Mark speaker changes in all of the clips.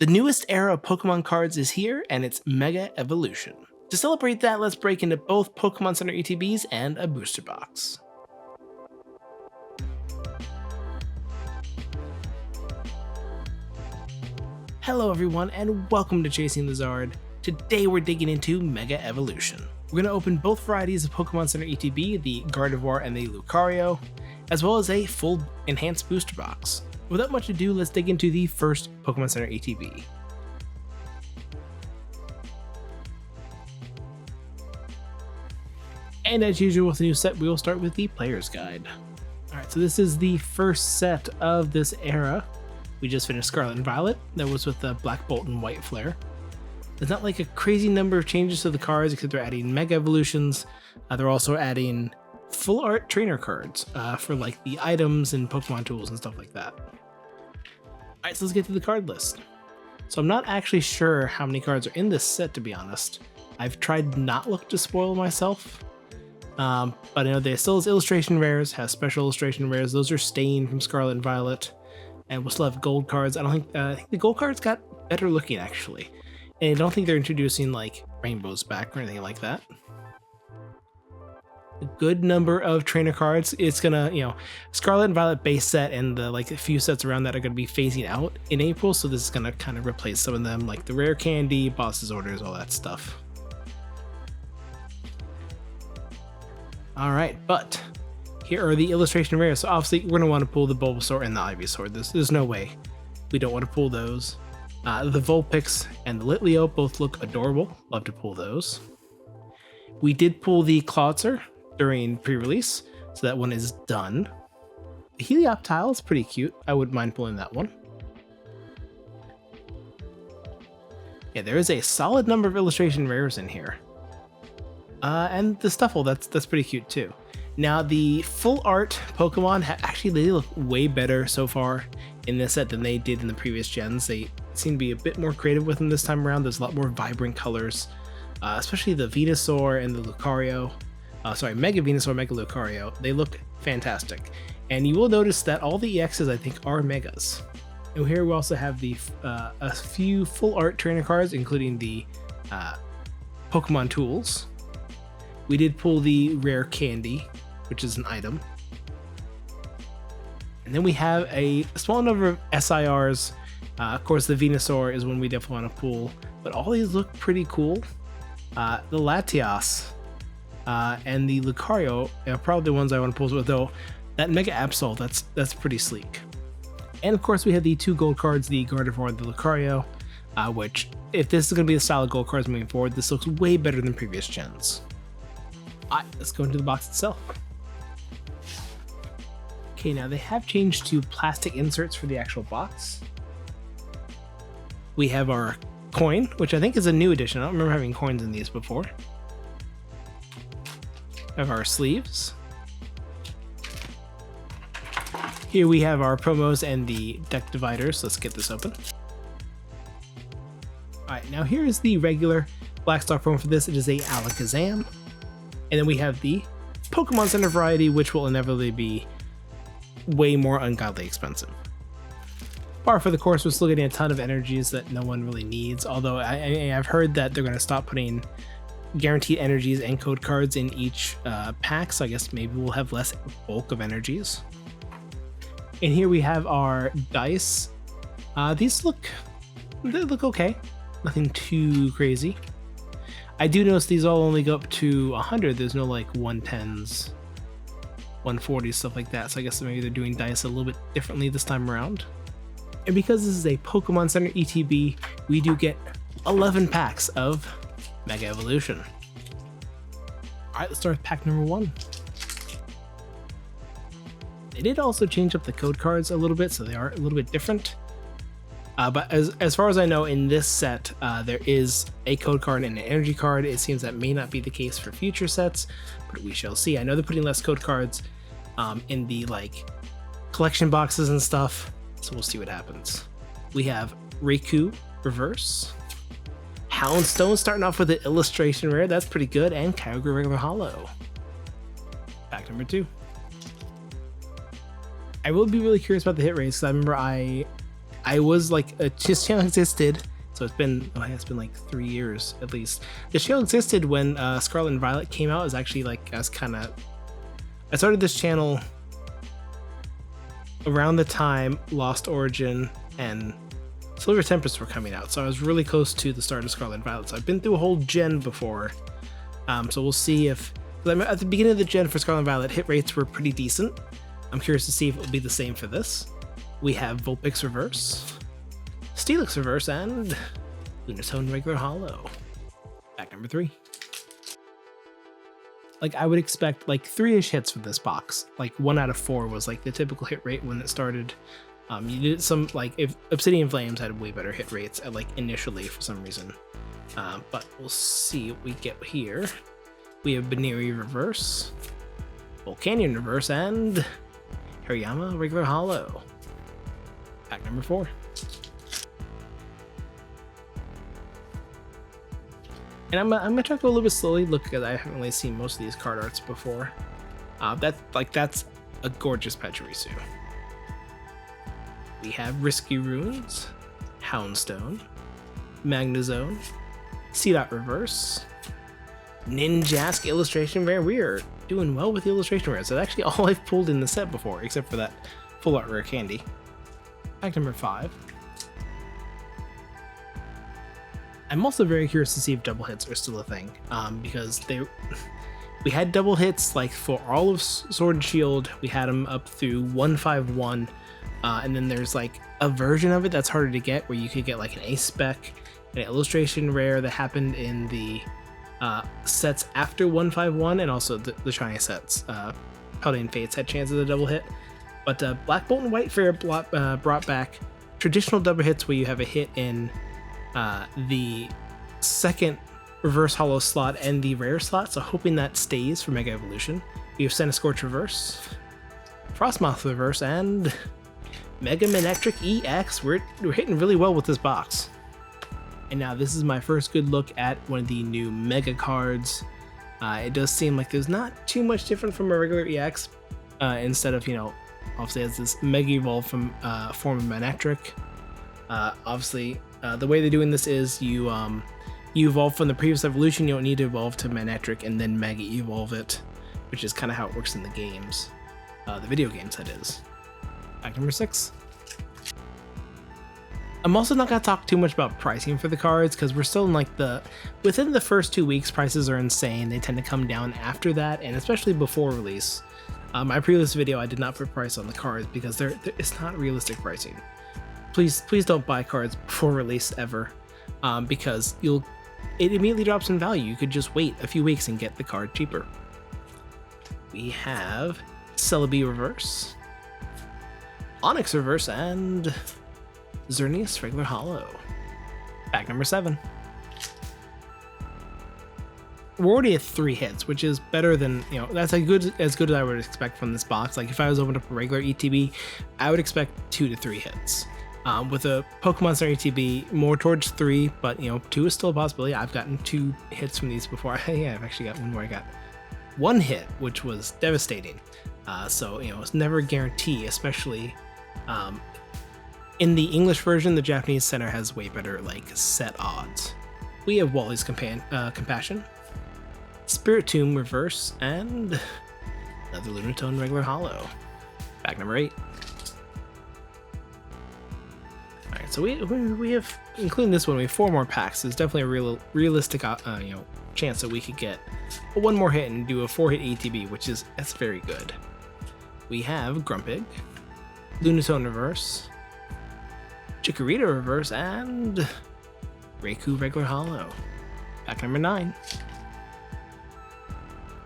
Speaker 1: The newest era of Pokemon cards is here, and it's Mega Evolution. To celebrate that, let's break into both Pokemon Center ETBs and a booster box. Hello everyone, and welcome to Chasing the Zard. Today we're digging into Mega Evolution. We're going to open both varieties of Pokemon Center ETB, the Gardevoir and the Lucario, as well as a full enhanced booster box. Without much ado, let's dig into the first Pokemon Center ETB. And as usual with a new set, we will start with the Player's Guide. Alright, so this is the first set of this era. We just finished Scarlet and Violet. That was with the Black Bolt and White Flare. There's not like a crazy number of changes to the cards, except they're adding Mega Evolutions. They're also adding full art trainer cards for like the items and Pokemon tools and stuff like that. Alright, so let's get to the card list. So I'm not actually sure how many cards are in this set, to be honest. I've tried not look to spoil myself. But I know they still has illustration rares, has special illustration rares. Those are stained from Scarlet and Violet. And we'll still have gold cards. I think the gold cards got better looking, actually. And I don't think they're introducing like rainbows back or anything like that. A good number of trainer cards. It's gonna, Scarlet and Violet base set and the like a few sets around that are gonna be phasing out in April. So this is gonna kind of replace some of them, like the rare candy, boss's orders, all that stuff. All right, but here are the illustration rares. So obviously we're gonna want to pull the Bulbasaur and the Ivysaur. There's no way we don't want to pull those. The Vulpix and the Litleo both look adorable. Love to pull those. We did pull the Clawitzer during pre-release, so that one is done. The Helioptile is pretty cute. I wouldn't mind pulling that one. Yeah, there is a solid number of illustration rares in here. And the Stuffle, that's pretty cute too. Now the full art Pokemon, actually they look way better so far in this set than they did in the previous gens. They seem to be a bit more creative with them this time around. There's a lot more vibrant colors, especially the Venusaur and the Lucario. Mega Venusaur, Mega Lucario. They look fantastic. And you will notice that all the EXs, I think, are Megas. And here we also have the a few full art trainer cards, including the Pokemon tools. We did pull the rare candy, which is an item. And then we have a small number of SIRs. Of course, the Venusaur is one we definitely want to pull, but all these look pretty cool. The Latias and the Lucario are probably the ones I want to pull with, though that Mega Absol, that's pretty sleek. And of course, we have the two gold cards, the Gardevoir and the Lucario, which, if this is going to be the style of gold cards moving forward, this looks way better than previous gens. Alright, let's go into the box itself. Okay, now they have changed to plastic inserts for the actual box. We have our coin, which I think is a new addition. I don't remember having coins in these before. We have our sleeves. Here we have our promos and the deck dividers. Let's get this open. Alright, now here is the regular Black Star promo for this. It is a Alakazam. And then we have the Pokemon Center variety, which will inevitably be way more ungodly expensive. Par for the course, we're still getting a ton of energies that no one really needs, although I've heard that they're going to stop putting guaranteed energies and code cards in each pack, so I guess maybe we'll have less bulk of energies. And here we have our dice. These look okay, nothing too crazy. I do notice these all only go up to 100. There's no like 110s, 140s, stuff like that. So I guess maybe they're doing dice a little bit differently this time around. And because this is a Pokemon Center ETB, we do get 11 packs of Mega Evolution. Alright, let's start with pack number 1. They did also change up the code cards a little bit, so they are a little bit different. But as far as I know, in this set, there is a code card and an energy card. It seems that may not be the case for future sets, but we shall see. I know they're putting less code cards in the like collection boxes and stuff, so we'll see what happens. We have Riku Reverse, Houndstone starting off with an illustration rare, that's pretty good, and Kyogre regular holo. Pack number 2. I will be really curious about the hit rates, because I remember I I was like, this channel existed, so it's been like 3 years at least. This channel existed when Scarlet and Violet came out. It was actually like, I started this channel around the time Lost Origin and Silver Tempest were coming out, so I was really close to the start of Scarlet and Violet. So I've been through a whole gen before, so we'll see if at the beginning of the gen for Scarlet and Violet, hit rates were pretty decent. I'm curious to see if it will be the same for this. We have Vulpix Reverse, Steelix Reverse, and Lunatone Regular Holo. Pack number 3. Like, I would expect like 3-ish hits for this box. Like 1 out of 4 was like the typical hit rate when it started. You did some, like, if Obsidian Flames had way better hit rates at like initially for some reason. But we'll see what we get here. We have Baneri Reverse, Volcanion Reverse, and Hariyama Regular Holo. Pack number 4. And I'm gonna try to go a little bit slowly, look, because I haven't really seen most of these card arts before. That's a gorgeous Pachirisu. We have Risky Runes, Houndstone, Magnezone, C-Dot Reverse, Ninjask Illustration Rare. We are doing well with the illustration rares. That's actually all I've pulled in the set before, except for that full art rare candy. Pack number 5. I'm also very curious to see if double hits are still a thing, because we had double hits like for all of Sword and Shield. We had them up through 151, and then there's like a version of it that's harder to get, where you could get like an Ace Spec, an illustration rare that happened in the sets after 151, and also the shiny sets. Paladin Fates had chances of double hit, but Black Bolt and White Fair brought back traditional double hits where you have a hit in the second reverse holo slot and the rare slot, so hoping that stays for Mega Evolution. We have Centiskorch Reverse, Frostmoth Reverse, and Mega Manectric EX. We're hitting really well with this box. And now this is my first good look at one of the new Mega cards. It does seem like there's not too much different from a regular EX, instead of, obviously has this Mega Evolve from form of Manectric. Obviously, the way they're doing this is you evolve from the previous evolution. You don't need to evolve to Manectric and then Mega Evolve it, which is kind of how it works in the games. The video games, that is. Pack number 6. I'm also not going to talk too much about pricing for the cards, because we're still in like within the first 2 weeks, prices are insane. They tend to come down after that, and especially before release. My previous video, I did not put price on the cards because it's not realistic pricing. Please don't buy cards before release ever, because it immediately drops in value. You could just wait a few weeks and get the card cheaper. We have Celebi Reverse, Onyx Reverse, and Xerneas Regular Holo. Pack number 7. We're already at 3 hits, which is better than, that's as good as I would expect from this box. Like if I was opening up a regular ETB, I would expect 2 to 3 hits. With a Pokemon Center ETB, more towards 3, but 2 is still a possibility. I've gotten 2 hits from these before. Yeah, I've actually got one where I got 1 hit, which was devastating. So it's never a guarantee, especially in the English version. The Japanese center has way better set odds. We have Wally's Compassion, Spiritomb Reverse, and another Lunatone Regular Holo. Pack number 8. Alright, so we have, including this one, we have 4 more packs. There's definitely a realistic chance that we could get 1 more hit and do a 4-hit ETB, that's very good. We have Grumpig, Lunatone Reverse, Chikorita Reverse, and Raikou Regular Holo. Pack number 9.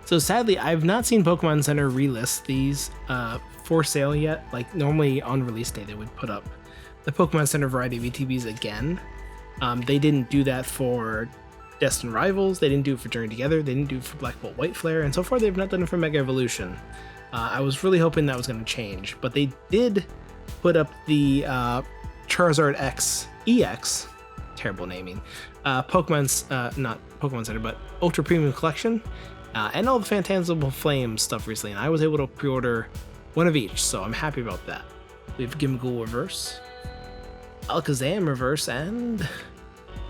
Speaker 1: So sadly, I've not seen Pokemon Center relist these for sale yet. Like normally on release day, they would put up the Pokemon Center variety of ETBs again. They didn't do that for Destined Rivals. They didn't do it for Journey Together. They didn't do it for Black Bolt White Flare, and so far they've not done it for Mega Evolution. I was really hoping that was going to change, but they did put up the Charizard X EX, terrible naming, not Pokemon Center, but Ultra Premium Collection, and all the Phantasmal Flame stuff recently, and I was able to pre-order 1 of each, so I'm happy about that. We have Gimmighoul Reverse, Alakazam reverse, and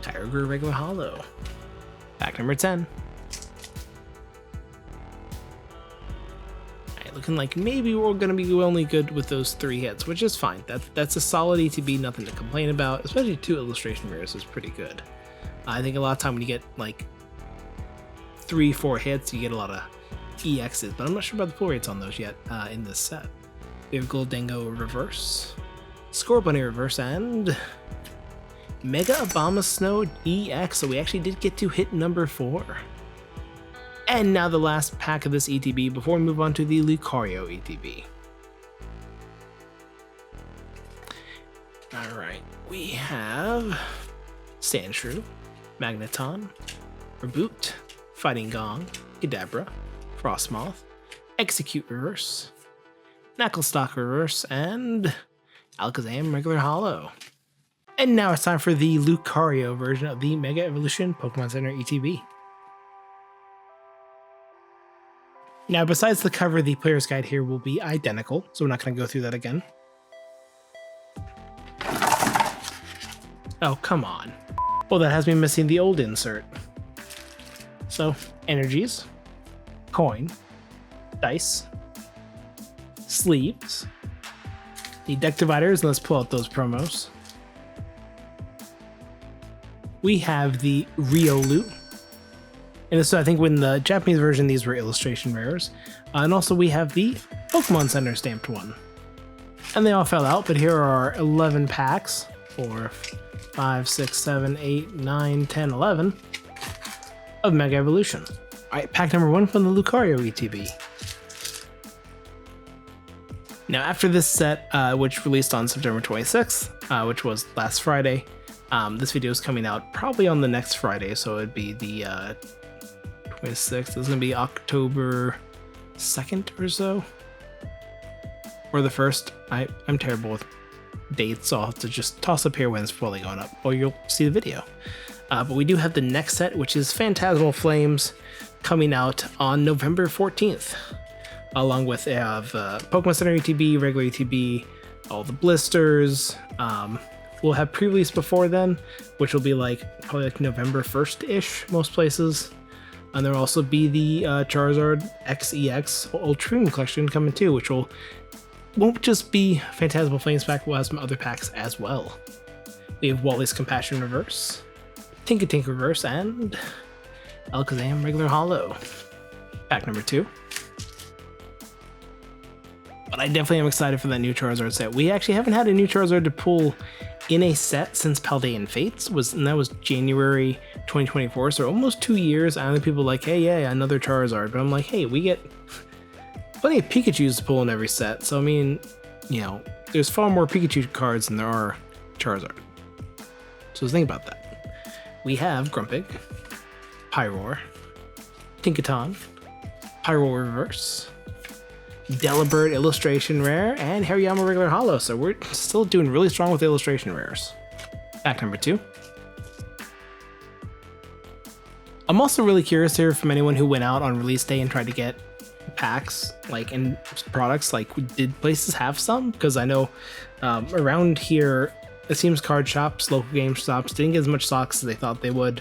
Speaker 1: Kyogre regular holo. Pack number 10. Alright, looking like maybe we're going to be only good with those 3 hits, which is fine. That's a solid ETB, nothing to complain about, especially 2 illustration rares is pretty good. I think a lot of time when you get like 3-4 hits, you get a lot of EXs, but I'm not sure about the pull rates on those yet in this set. We have Goldango reverse, Scorbunny reverse, and Mega Abomasnow EX, so we actually did get to hit number 4. And now the last pack of this ETB before we move on to the Lucario ETB. Alright, we have Sandshrew, Magneton, Reboot, Fighting Gong, Gardevoir, Frostmoth, Execute reverse, Knucklestock reverse, and Alakazam regular holo. And now it's time for the Lucario version of the Mega Evolution Pokemon Center ETB. Now, besides the cover, the player's guide here will be identical, so we're not going to go through that again. Oh, come on. Well, that has me missing the old insert. So, energies, coin, dice, sleeves, the deck dividers, and let's pull out those promos. We have the Riolu. And so I think when the Japanese version, these were illustration rares. And also we have the Pokemon Center stamped one. And they all fell out, but here are 11 packs. 4, 5, 6, 7, 8, 9, 10, 11 of Mega Evolution. Alright, pack number 1 from the Lucario ETB. Now after this set, which released on September 26th, which was last Friday, this video is coming out probably on the next Friday, so it'd be the 26th. It's going to be October 2nd or so. Or the 1st. I'm terrible with dates, so I'll have to just toss up here when it's fully going up, or you'll see the video. But we do have the next set, which is Phantasmal Flames, coming out on November 14th. Along with Pokemon Center ETB, regular ETB, all the blisters. We'll have pre-release before then, which will be probably like November 1st-ish, most places. And there'll also be the Charizard XEX Ultramoon collection coming too, which won't just be Phantasmal Flames pack, we'll have some other packs as well. We have Wally's Compassion reverse, Tinkatink reverse, and Alakazam regular holo. Pack number 2. But I definitely am excited for that new Charizard set. We actually haven't had a new Charizard to pull in a set since Paldean Fates, and that was January 2024, so almost 2 years. I know people are like, hey, yeah, another Charizard, but I'm like, hey, we get plenty of Pikachus to pull in every set, so I mean, you know, there's far more Pikachu cards than there are Charizard. So think about that. We have Grumpig, Pyroar, Tinkaton, Pyroar reverse, Delibird illustration rare, and Hariyama regular holo, so we're still doing really strong with illustration rares. Pack number 2. I'm also really curious to hear from anyone who went out on release day and tried to get packs, and products, did places have some? Because I know around here, it seems card shops, local game shops, didn't get as much stocks as they thought they would,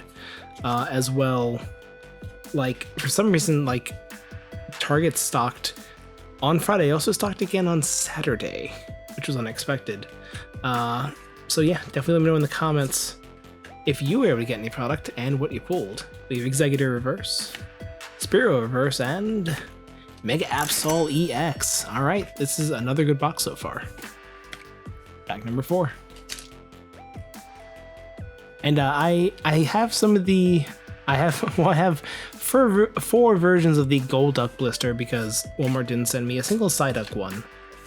Speaker 1: as well. For some reason, Target stocked on Friday, also stocked again on Saturday, which was unexpected. So yeah, definitely let me know in the comments if you were able to get any product and what you pulled. We have Executor reverse, Spearow reverse, and Mega Absol EX. Alright, this is another good box so far. Pack number 4. And I have some of the... I have 4 versions of the Golduck blister because Walmart didn't send me a single Psyduck one.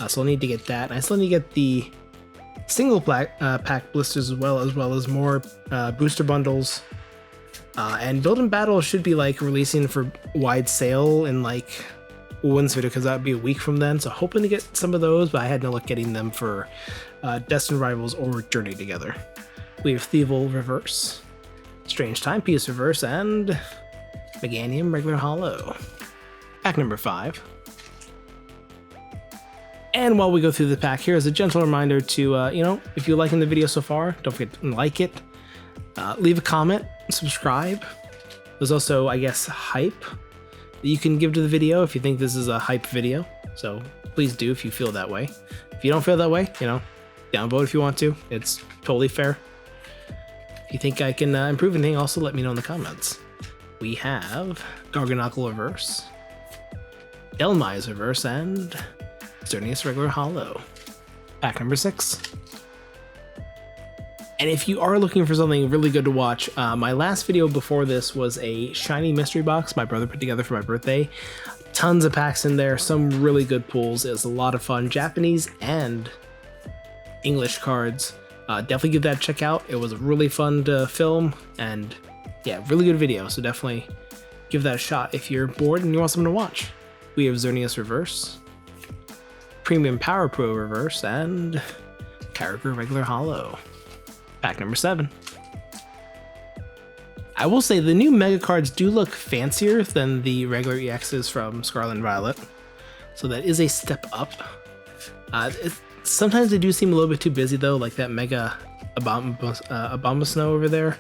Speaker 1: So I'll need to get that. I still need to get the single pack blisters as well as more booster bundles. And Build and Battle should be releasing for wide sale in Wednesday video, because that would be a week from then. So hoping to get some of those, but I had no luck getting them for Destined Rivals or Journey Together. We have Thievul reverse, Strange Timepiece reverse, and Meganium regular holo. Pack number 5. And while we go through the pack, here's a gentle reminder to, you know, if you're liking the video so far, don't forget to like it, leave a comment, subscribe. There's also, I guess, hype that you can give to the video if you think this is a hype video. So please do if you feel that way. If you don't feel that way, you know, downvote if you want to. It's totally fair. If you think I can improve anything, also let me know in the comments. We have Gardevoir Reverse, Delmize Reverse, and Xerneas Regular Holo. Pack number 6. And if you are looking for something really good to watch, my last video before this was a shiny mystery box my brother put together for my birthday. Tons of packs in there, some really good pulls. It was a lot of fun. Japanese and English cards. Definitely give that a check out. It was really fun to film, and yeah, really good video. So definitely give that a shot if you're bored and you want something to watch. We have Xerneas Reverse, Premium Power Pro Reverse, and Gardevoir Regular Holo. Pack number 7. I will say the new Mega cards do look fancier than the regular EXs from Scarlet and Violet, so that is a step up. Sometimes they do seem a little bit too busy though, like that Mega Abomasnow over there.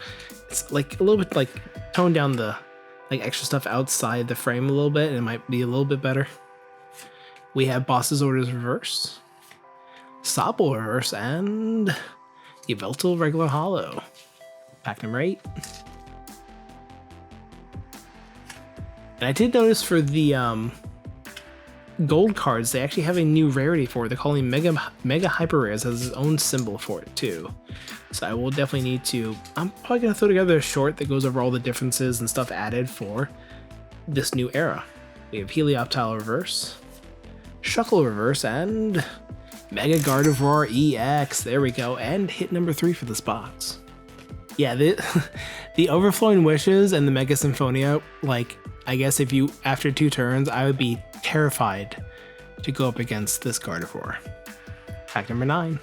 Speaker 1: It's like a little bit like tone down the like extra stuff outside the frame a little bit, and it might be a little bit better. We have Boss's Orders Reverse, Sobble Reverse, and Yveltal Regular Holo. Pack number 8. And I did notice for the gold cards, they actually have a new rarity for it. They're calling Mega Hyper Rares, has its own symbol for it too. So I will definitely need to, I'm probably gonna throw together a short that goes over all the differences and stuff added for this new era. We have Helioptile Reverse, Shuckle Reverse, and Mega Gardevoir EX. There we go, and hit number 3 for this box. Yeah, the Overflowing Wishes and the Mega Symphonia, like, I guess if you, after 2 turns, I would be terrified to go up against this Gardevoir. Pack number 9.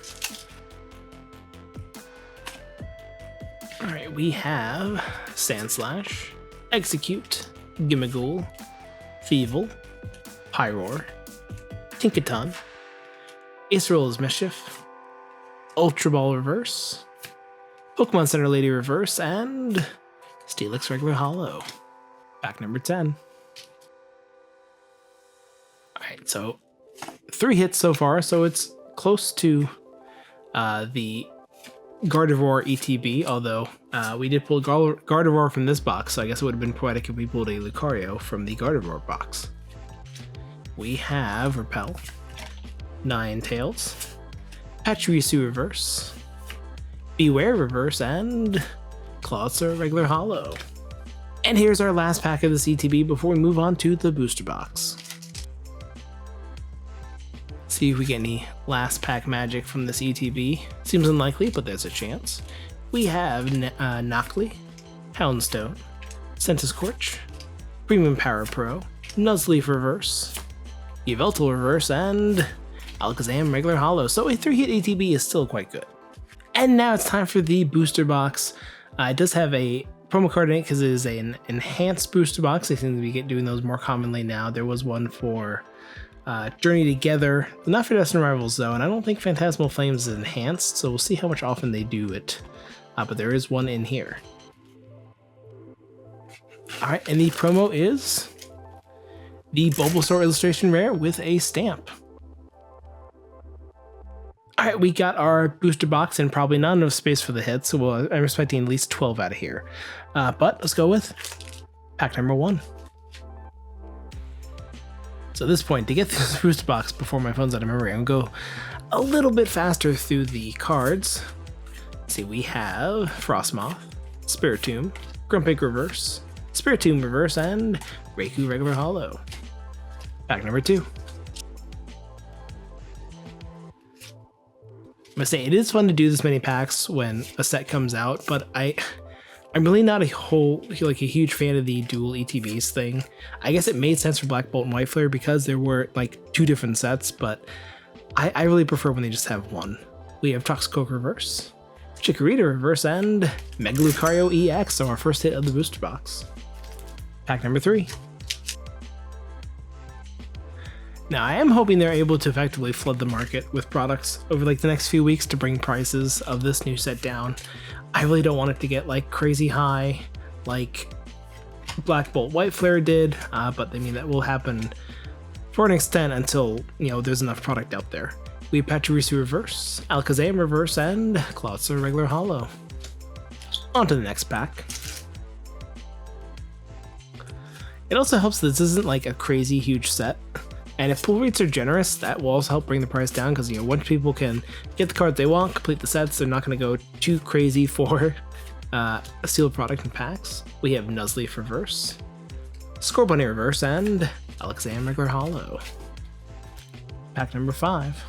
Speaker 1: Alright, we have Sandslash, Execute, Gimmighoul, Thievul, Pyroar, Tinkaton, Acerole's Mischief, Ultra Ball Reverse, Pokemon Center Lady Reverse, and Steelix Regular Holo. Pack number 10. Alright, so 3 hits so far, so it's close to the Gardevoir ETB, although we did pull Gardevoir from this box, so I guess it would have been poetic if we pulled a Lucario from the Gardevoir box. We have Repel, Ninetales, Pachirisu Reverse, Beware Reverse, and Clawitzer Regular Holo. And here's our last pack of this ETB before we move on to the booster box. See if we get any last pack magic from this ETB. Seems unlikely, but there's a chance. We have Noctli, Houndstone, Centiskorch, Premium Power Pro, Nuzleaf Reverse, Yveltal Reverse, and Alakazam Regular Holo. So a 3-hit ETB is still quite good. And now it's time for the booster box. It does have a promo card in it because it is an enhanced booster box. They seem to be doing those more commonly now. There was one for Journey Together, not for Destined Rivals though, and I don't think Phantasmal Flames is enhanced, so we'll see how much often they do it. But there is one in here. Alright, and the promo is the Bulbasaur illustration rare with a stamp. Alright, we got our booster box and probably not enough space for the hits, so I'm expecting at least 12 out of here. But let's go with pack number 1. So at this point, to get through this booster box before my phone's out of memory, I'm going to go a little bit faster through the cards. Let's see, we have Frostmoth, Spiritomb, Grumpig Reverse, Spiritomb Reverse, and Raikou Regular Holo. Pack number 2. I'm gonna say it is fun to do this many packs when a set comes out, but I'm really not a huge fan of the dual ETBs thing. I guess it made sense for Black Bolt and White Flare because there were like 2 different sets, but I really prefer when they just have one. We have Toxicroak Reverse, Chikorita Reverse, and Mega Lucario EX, so our first hit of the booster box. Pack number 3. Now, I am hoping they're able to effectively flood the market with products over like the next few weeks to bring prices of this new set down. I really don't want it to get like crazy high like Black Bolt White Flare did, but I mean that will happen for an extent until, you know, there's enough product out there. We have Pachirisu Reverse, Alakazam Reverse, and Cloudster Regular Holo. On to the next pack. It also helps that this isn't like a crazy huge set, and if pull rates are generous, that will also help bring the price down, because, you know, once people can get the cards they want, complete the sets, they're not going to go too crazy for a sealed product in packs. We have Nuzleaf Reverse, Scorbunny Reverse, and Alakazam Regular Holo. Pack number 5.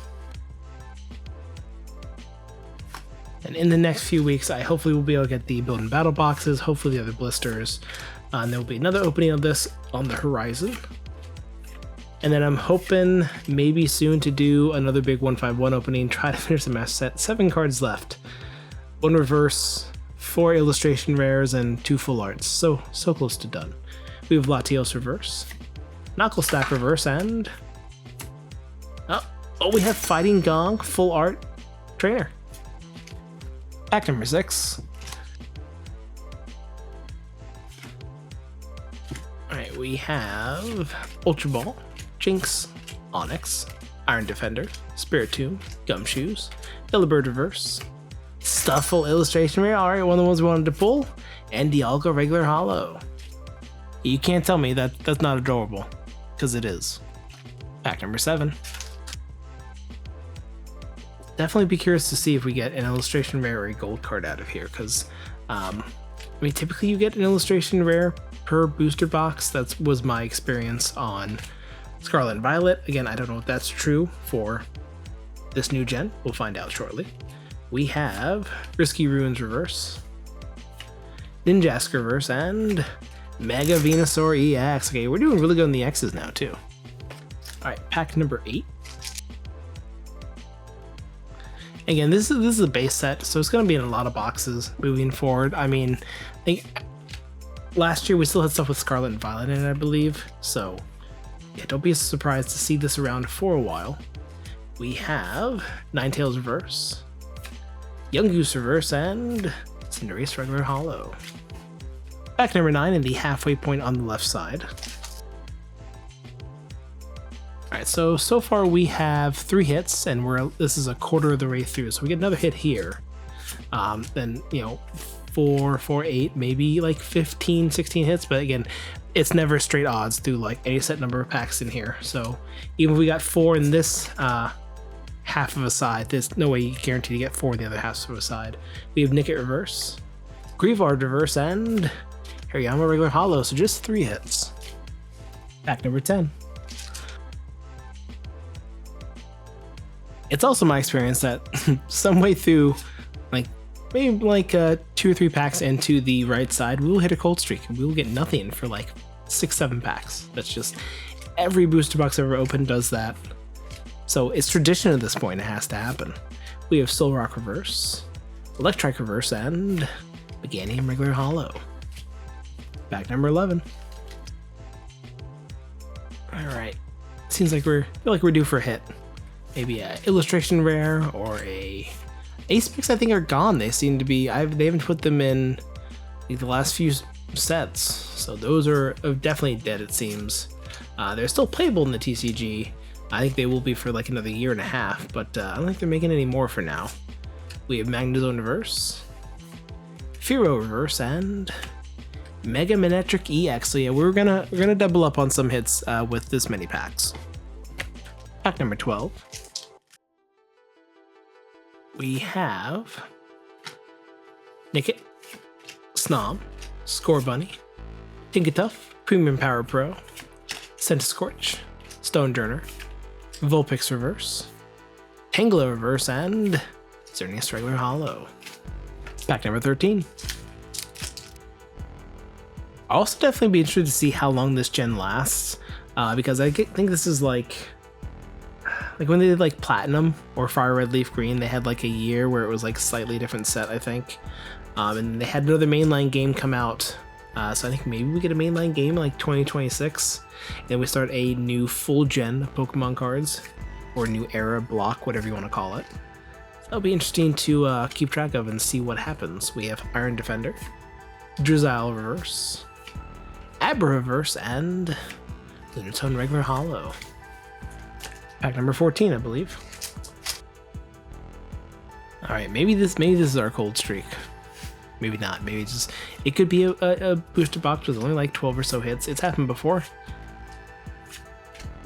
Speaker 1: And in the next few weeks, I hopefully will be able to get the Build and Battle boxes, hopefully the other blisters, and there will be another opening of this on the horizon. And then I'm hoping maybe soon to do another big 151 opening, try to finish the master set. 7 cards left. 1 reverse, 4 illustration rares, and 2 full arts. So close to done. We have Latios Reverse, Knuckle Stack Reverse, and oh, we have Fighting Gong full art trainer. Pack number 6. Alright, we have Ultra Ball, Jinx, Onyx, Iron Defender, Spiritomb, Gumshoes, Yellowbird Reverse, Stuffle Illustration Rare, alright, one of the ones we wanted to pull, and Dialga Regular Holo. You can't tell me that that's not adorable, because it is. Pack number 7. Definitely be curious to see if we get an illustration rare or a gold card out of here, because I mean, typically you get an illustration rare per booster box. That was my experience on Scarlet and Violet. Again, I don't know if that's true for this new gen. We'll find out shortly. We have Risky Ruins Reverse, Ninjask Reverse, and Mega Venusaur EX. Okay, we're doing really good on the X's now too. Alright, pack number 8. Again, this is a base set, so it's going to be in a lot of boxes moving forward. I mean, I think last year we still had stuff with Scarlet and Violet in it, I believe. So, yeah, don't be surprised to see this around for a while. We have Ninetales Reverse, Young Goose Reverse, and Cinderace Regular Holo. Pack number 9 in the halfway point on the left side. Alright, so far we have 3 hits, and this is a quarter of the way through, so we get another hit here. Then, you know, 4, 8, maybe like 15, 16 hits, but again, it's never straight odds through like any set number of packs in here. So even if we got 4 in this half of a side, there's no way you guarantee to get 4 in the other half of a side. We have Nickit Reverse, Greavard Reverse, and Hariyama Regular Holo, so just 3 hits. Pack number 10. It's also my experience that some way through, like maybe like 2 or 3 packs into the right side, we will hit a cold streak and we will get nothing for like 6, 7 packs. That's just every booster box I've ever opened does that. So it's tradition at this point, it has to happen. We have Solrock Reverse, Electrike Reverse, and Meganium Regular Holo. Pack number 11. Alright. Seems like feel like we're due for a hit. Maybe a illustration rare or a ace picks. I think are gone. They seem to be. They haven't put them in the last few sets, so those are definitely dead. It seems they're still playable in the TCG. I think they will be for like another year and a half, but I don't think they're making any more for now. We have Magnezone Reverse, Fearow Reverse, and Mega Manectric EX. So yeah, we're gonna double up on some hits with this many packs. Pack number 12. We have Nickit, Snom, Scorbunny, Tinkatuff, Premium Power Pro, Centiskorch, Stonjourner, Vulpix Reverse, Tangela Reverse, and Xerneas Regular Holo. Pack number 13. I'll also definitely be interested to see how long this gen lasts, because I think this is like when they did like Platinum or Fire Red Leaf Green, they had like a year where it was like slightly different set, I think. And they had another mainline game come out So I think maybe we get a mainline game in like 2026, and we start a new full gen Pokemon cards, or new era block, whatever you want to call it. That'll be interesting to keep track of and see what happens. We have Iron Defender, Drizzile Reverse, Abra Reverse, and Lunatone Regular Holo. Pack number 14, I believe. All right, maybe this is our cold streak. Maybe not. Maybe it could be a booster box with only like 12 or so hits. It's happened before.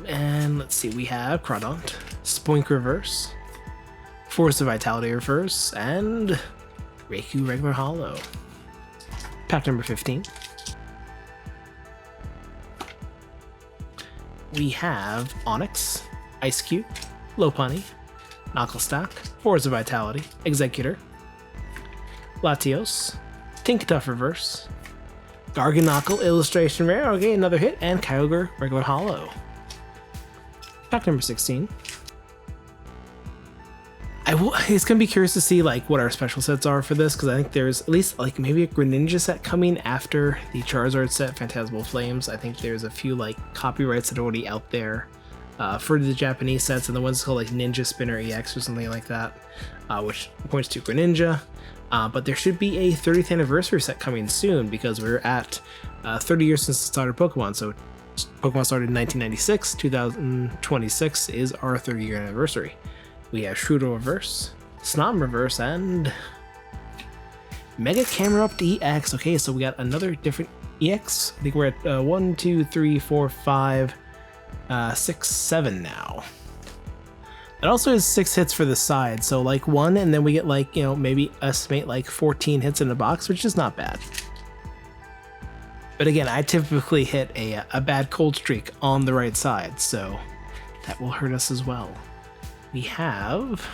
Speaker 1: And let's see, we have Crawdont, Spoink Reverse, Force of Vitality Reverse, and Raikou Regular Holo. Pack number 15. We have Onix, Ice Cube, Lopunny, Knucklestack, Force of Vitality, Executor, Latios, Tinktuff Reverse, Garganacl Illustration Rare, okay, another hit, and Kyogre Regular Holo. Pack number 16. It's gonna be curious to see like what our special sets are for this, because I think there's at least like maybe a Greninja set coming after the Charizard set, Phantasmal Flames. I think there's a few like copyrights that are already out there for the Japanese sets, and the ones called like Ninja Spinner EX or something like that, which points to Greninja. But there should be a 30th anniversary set coming soon, because we're at 30 years since the start of Pokemon. So Pokemon started in 1996, 2026 is our 30-year anniversary. We have Shrudo Reverse, Snom Reverse, and Mega Camerupt EX. Okay, so we got another different EX. I think we're at 1, 2, 3, 4, 5, 6, 7 now. It also has 6 hits for the side, so like 1, and then we get like, you know, maybe estimate like 14 hits in a box, which is not bad. But again, I typically hit a bad cold streak on the right side, so that will hurt us as well. We have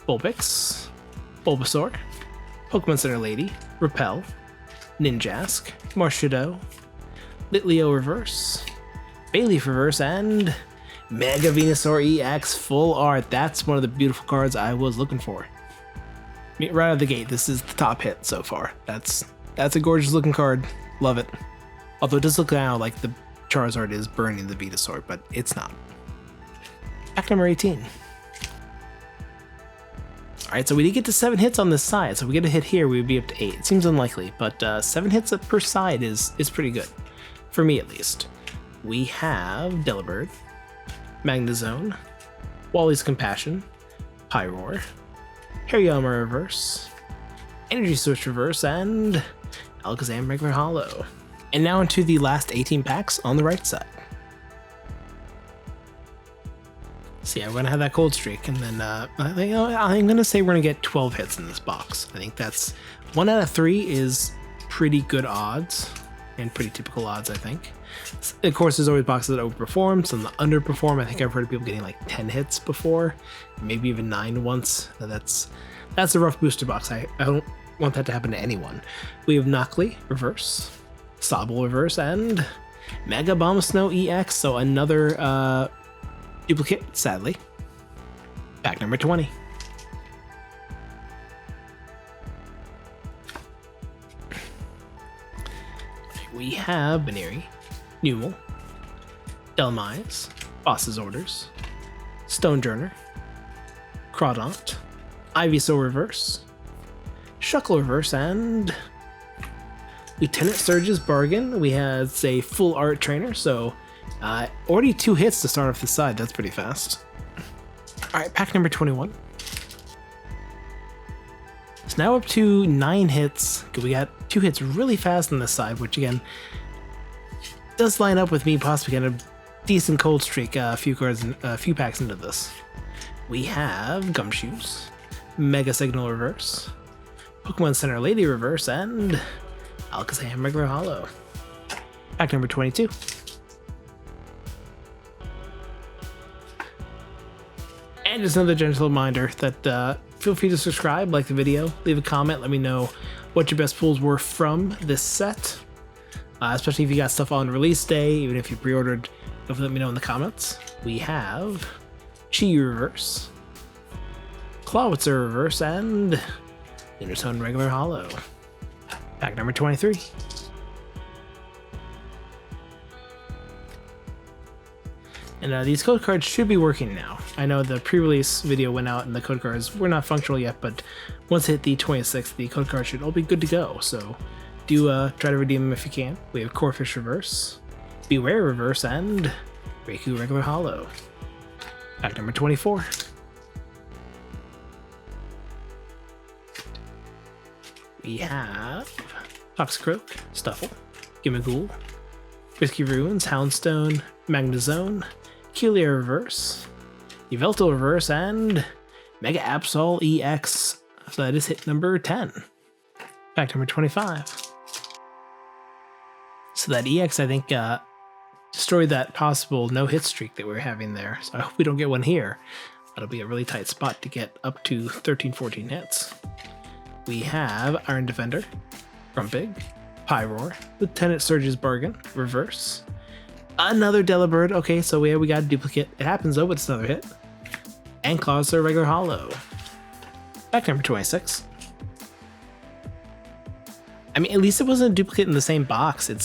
Speaker 1: Vulpix, Bulbasaur, Pokemon Center Lady, Repel, Ninjask, Marshadow, Litleo Reverse, Bayleaf Reverse, and Mega Venusaur EX Full Art. That's one of the beautiful cards I was looking for. Right out of the gate, this is the top hit so far. That's a gorgeous looking card. Love it. Although it does look now like the Charizard is burning the Venusaur, but it's not. Pack number 18. Alright, so we did get to 7 hits on this side, so if we get a hit here, we would be up to 8. It seems unlikely, but 7 hits per side is pretty good. For me, at least. We have Delibird, Magnezone, Wally's Compassion, Pyroar, Hariyama Reverse, Energy Switch Reverse, and Alakazam Regular Holo. And now into the last 18 packs on the right side. So yeah, we're gonna have that cold streak, and then I'm gonna say we're gonna get 12 hits in this box. I think that's 1 out of 3 is pretty good odds, and pretty typical odds, I think. Of course, there's always boxes that overperform, some that underperform. I think I've heard of people getting like 10 hits before, maybe even 9 once. That's a rough booster box. I don't want that to happen to anyone. We have Noctli Reverse, Sobble Reverse, and Mega Bombsnow EX, so another duplicate, sadly. Pack number 20. We have Baneri, Numel, Delmise, Boss's Orders, Stonejourner, Crawdont, Ivysaur Reverse, Shuckle Reverse, and Lieutenant Surge's Bargain. We have a full art trainer, so already 2 hits to start off the side. That's pretty fast. Alright, pack number 21. It's now up to 9 hits. We got 2 hits really fast on this side, which again does line up with me possibly getting a decent cold streak a few packs into this. We have Gumshoes, Mega Signal Reverse, Pokemon Center Lady Reverse, and Alakazam Regular Holo. Pack number 22. And just another gentle reminder that feel free to subscribe, like the video, leave a comment, let me know what your best pulls were from this set. Especially if you got stuff on release day, even if you pre-ordered, let me know in the comments. We have Chi-Yu Reverse, Clawitzer Reverse, and Lunatone Regular Holo. Pack number 23. And these code cards should be working now. I know the pre-release video went out and the code cards were not functional yet, but once hit the 26th, the code cards should all be good to go. So do try to redeem them if you can. We have Corphish Reverse, Beware Reverse, and Raikou Regular Holo. Pack number 24. We have Toxicroak, Stuffle, Gimmighoul, Risky Ruins, Houndstone, Magnezone, Kelia Reverse, Yveltal Reverse, and Mega Absol EX. So that is hit number 10. Pack number 25. So that EX, I think, destroyed that possible no-hit streak that we were having there. So I hope we don't get one here. That'll be a really tight spot to get up to 13-14 hits. We have Iron Defender, Grumpig, Pyroar, Lieutenant Surge's Bargain, Reverse, another Delibird. Okay, so we got a duplicate. It happens though, but it's another hit. And Clawster Regular Holo. Pack number 26. I mean, at least it wasn't a duplicate in the same box. It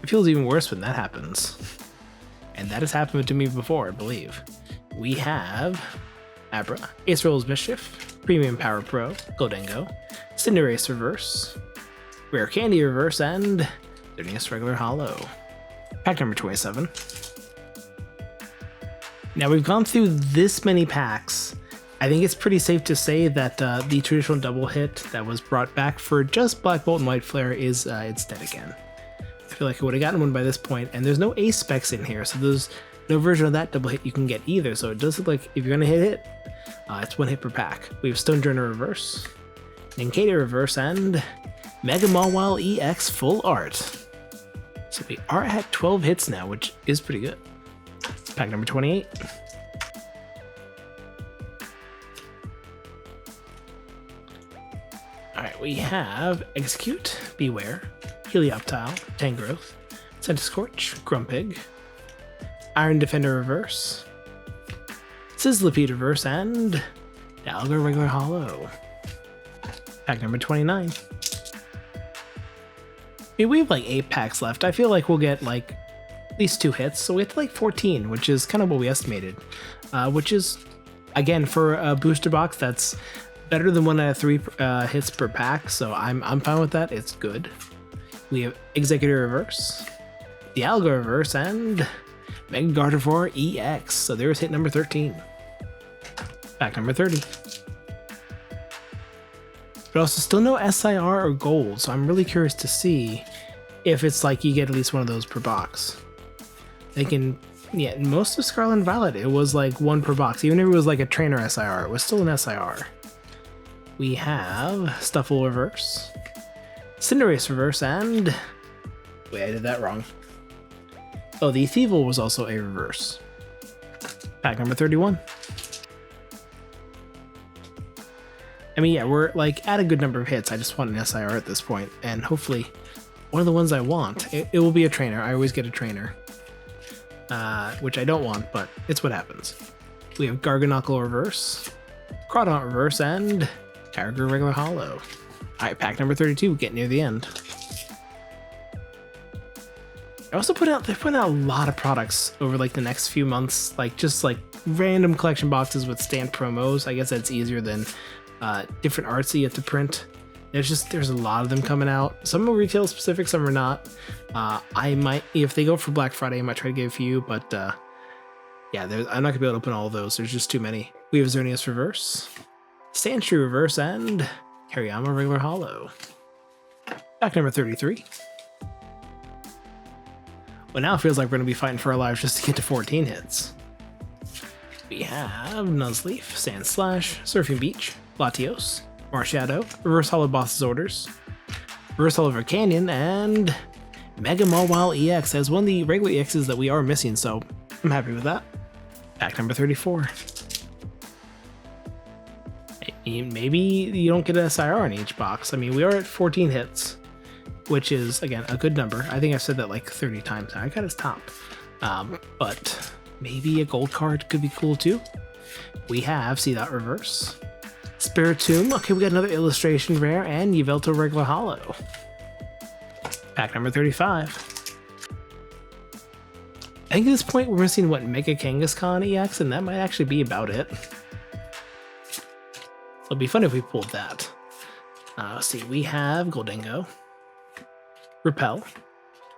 Speaker 1: feels even worse when that happens. And that has happened to me before, I believe. We have Abra, Ace Rolls Mischief, Premium Power Pro, Goldengo, Cinderace Reverse, Rare Candy Reverse, and Xerneas Regular Holo. Pack number 27. Now we've gone through this many packs. I think it's pretty safe to say that the traditional double hit that was brought back for just Black Bolt and White Flare is it's dead again. I feel like I would have gotten one by this point, and there's no ace specs in here, so there's no version of that double hit you can get either. So it does look like if you're gonna hit it, it's one hit per pack. We have Stonjourner Reverse, Nincada Reverse, and Mega Mawile EX Full Art. So we are at 12 hits now, which is pretty good. Pack number 28. Alright, we have Execute, Beware, Helioptile, Tangrowth, Centiskorch, Grumpig, Iron Defender Reverse, Sizzlipede Reverse, and Dialga Regular Holo. Pack number 29. We have like 8 packs left. I feel like we'll get like at least 2 hits, so we have to like 14, which is kind of what we estimated. Which is, again, for a booster box, that's better than 1 out of 3 hits per pack, so I'm fine with that. It's good. We have Executor Reverse, Dialga Reverse, and Mega Gardevoir EX. So there's hit number 13. Pack number 30. But also still no SIR or gold, so I'm really curious to see if it's like you get at least one of those per box. They can, yeah, most of Scarlet and Violet, it was like 1 per box. Even if it was like a trainer SIR, it was still an SIR. We have Stuffle Reverse, Cinderace Reverse, and... wait, I did that wrong. Oh, the Thievul was also a reverse. Pack number 31. I mean, yeah, we're like at a good number of hits. I just want an SIR at this point, and hopefully one of the ones I want, it will be a trainer. I always get a trainer, which I don't want, but it's what happens. We have Garganacl Reverse, Crawdaunt Reverse, and Kyogre Regular Holo. Alright, pack number 32, getting near the end. I also they're putting out a lot of products over like the next few months, like just like random collection boxes with stamped promos. I guess that's easier than different arts that you have to print. There's a lot of them coming out. Some are retail specific, some are not. I might, if they go for Black Friday, I might try to get a few, but yeah, I'm not gonna be able to open all of those. There's just too many. We have Xerneas Reverse, Sandshrew Reverse, and Hariyama Regular Holo. Pack number 33. Well, now it feels like we're going to be fighting for our lives just to get to 14 hits. We have Nuzleaf, Sandslash, Surfing Beach, Latios, Marshadow, Reverse Holo Boss's Orders, Reverse Holo Canyon, and Mega Mawile EX as one of the regular EXs that we are missing, so I'm happy with that. Pack number 34. Maybe you don't get an SIR in each box. I mean, we are at 14 hits, which is, again, a good number. I think I've said that like 30 times now. I got his top. But maybe a gold card could be cool too. We have Seedot Reverse, Spiritomb. Okay, we got another illustration rare, and Yveltal Regular Holo. Pack number 35. I think at this point we're missing, what, Mega Kangaskhan EX, and that might actually be about it. It'll be fun if we pulled that. Let's see, we have Goldengo, Repel,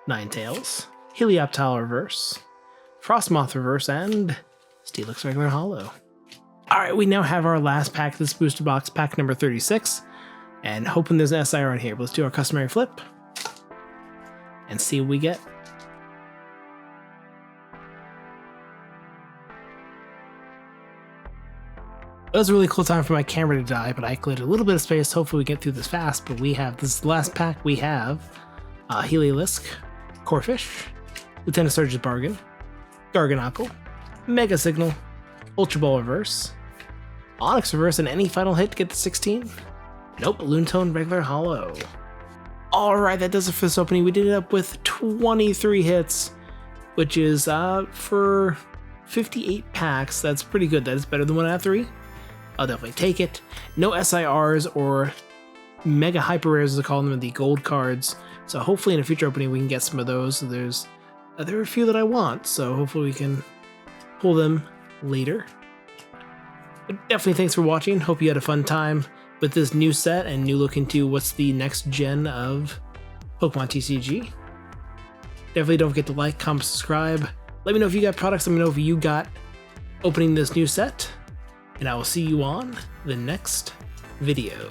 Speaker 1: Ninetales, Helioptile Reverse, Frostmoth Reverse, and Steelix Regular Holo. Alright, we now have our last pack of this booster box, pack number 36, and hoping there's an SIR in here. Let's do our customary flip and see what we get. It was a really cool time for my camera to die, but I cleared a little bit of space. Hopefully we get through this fast, but we have, this is the last pack, we have Heliolisk, Corphish, Lieutenant Surge's Bargain, Garganacl, Mega Signal, Ultra Ball Reverse, Onyx Reverse, and any final hit to get to 16? Nope, Lunatone Regular Holo. Alright, that does it for this opening. We did it up with 23 hits, which is, for 58 packs, that's pretty good. That is better than 1 out of 3. I'll definitely take it. No SIRs or Mega Hyper Rares, as they call them, the gold cards. So hopefully in a future opening we can get some of those. There are a few that I want, so hopefully we can pull them later. But definitely thanks for watching. Hope you had a fun time with this new set and new look into what's the next gen of Pokemon TCG. Definitely don't forget to like, comment, subscribe. Let me know if you got products. Let me know if you got opening this new set. And I will see you on the next video.